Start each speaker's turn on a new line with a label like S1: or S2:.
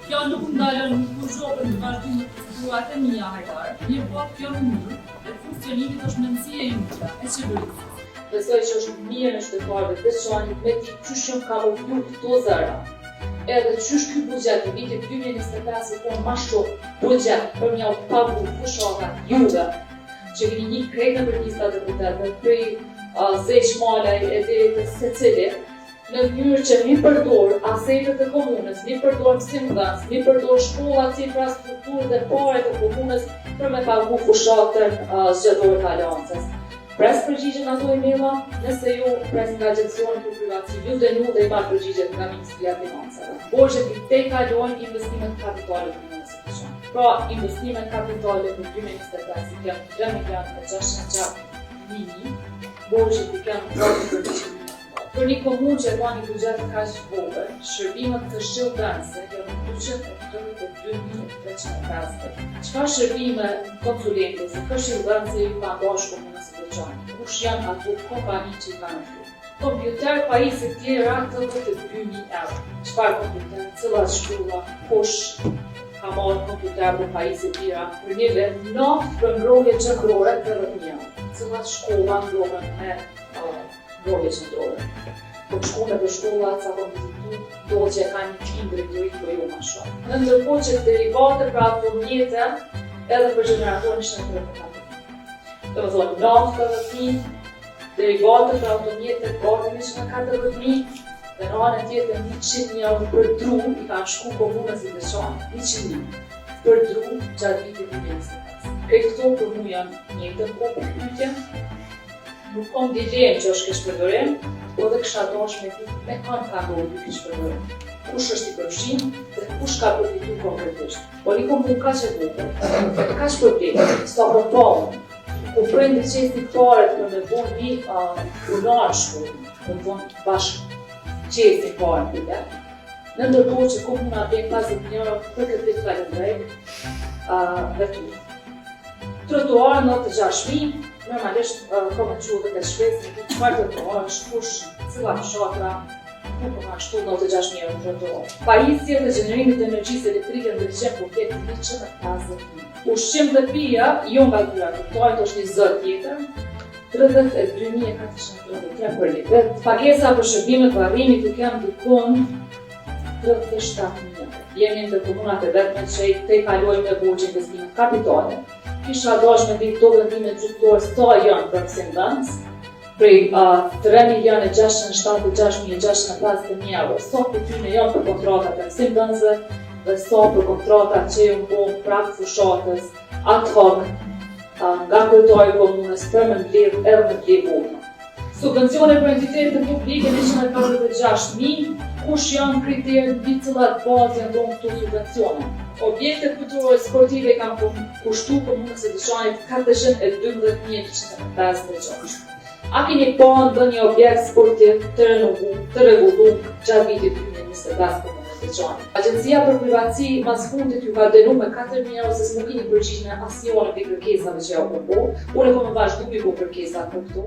S1: Kjo nuk ndalën nuk zhopën në vazhdim të procedurat e mia Hajdar, një po kjo mënyrë dhe funksionimit është mendësia ime e qeverisë. Besoj që është mirë në qytetarëve të veçantë me di çështën ka u këto zëra. Edhe qysh ky buxhet i vitit 2025 po më shumë buxhet për një pagu fushata juve që keni një krejtë për lista deputetëve prej Zeq Malaj e deri te secili në mënyrë që mi përdor asetet e komunës, mi përdor mësimdhënës, mi përdor shkollat si infrastrukturë dhe pare të komunës për me pagu fushatën zgjedhore të aleancës. Pres përgjigjen ato emaila, nëse ju pres nga agencioni për privatësi, ju dënu dhe i marrë përgjigjet nga Ministria e Financave. Borxhet i tej kalojnë investimet kapitale të komunës së Veçantë. Pra, investimet kapitale për 2025 i kanë 3 miliardë dhe 600 mijë, borxhet i kanë 4%. Për një komunë që e ka një buxhet kaq vogël, shërbimet të shërbëdhënëse janë buxhet e 32.350. Çfarë shërbime konsulente si këshillëdhënëse i ka dashur komunës së Veçantë? Kush janë ato kompani që kanë këtu? Kompjuter pajisje të tjera të 2.000 euro. Çfarë kompjuter? Cilat shkolla? Kush ka marrë kompjuter për pajisje të tjera? Për një vend naft për mbrojtje qendrore 30.000 euro. Cilat shkolla mbrohen me mbrojtje qendrore? Po shkolla dhe shkollat sa po do që ka një tim drejtorit për ju ma shumë. Në ndërkohë që derivate pra furnjete edhe për generatorin shëndetore të katërt. Do të thonë naftë 40.000, derivate pra furnjete gardemi që në 40.000, dhe në anën tjetër 100.000 euro për dru i kanë shku komunës së Veçantë, 100.000 për dru gjatë vitit 2025. Këtë këto për mu janë njëjtën kohë për pyetje. Nuk kom dilemë që është kështë përdorim, po dhe kësha dosh me ti me kanë ka ndodhur ky shpërdorim. Kush është i përfshirë dhe kush ka përfituar konkretisht. Po një komunë kaq e vogël, kaq problem, s'ka problem. Ku prindi çesti fare për me bën një punar shkollë, do të thonë bashkë çesti fare këtu. Në ndërkohë që komuna bën 50 euro për këtë vit kalendar, vetë. Trotuar në të 6.000, normalisht komë që dhe këtë shpesë, çfarë trotuar, kush, cila fshatra, ku po ka shtu në të 6.000 euro trotuar. Pajisje të gjenerimit të energjisë elektrike në ndryqen për këtë 150.000. Ushqim dhe pija, jo nga dyra kuptojt është një zë tjetër, 32.433 për litë. Pagesa për shërbimet të arrimit të kemë dikon 37.000 euro. Jemi në komunat e vetme që te kalojnë në borxhe investimet kapitale. Kisha dash me ditë këto vendime gjyqësore sa janë për mësimdhënës, prej 3.676.650 euro, sa për tyne janë për kontratat e mësimdhënësve dhe sa për kontratat që janë po prapë fushatës, ad hoc, nga kryetari i komunës për me mbledh edhe me mbledh vota. Subvencione për entitetet publike 146.000, kush janë kriteret mbi cilat bazë janë dhënë këto subvencione. Objektet kulturore sportive kanë kushtu komunës së Veçantë 412.150 euro. A keni pa ndonjë objekt sportiv të rregulluar gjatë vitit 2025 komunës së Veçantë? Agjencia për privatësi mas fundit ju ka dënuar me 4.000 euro se s'mu keni përgjigjë asnjëri prej kërkesave që ja u bë. Unë kam vazhduar me kërkesa për këto.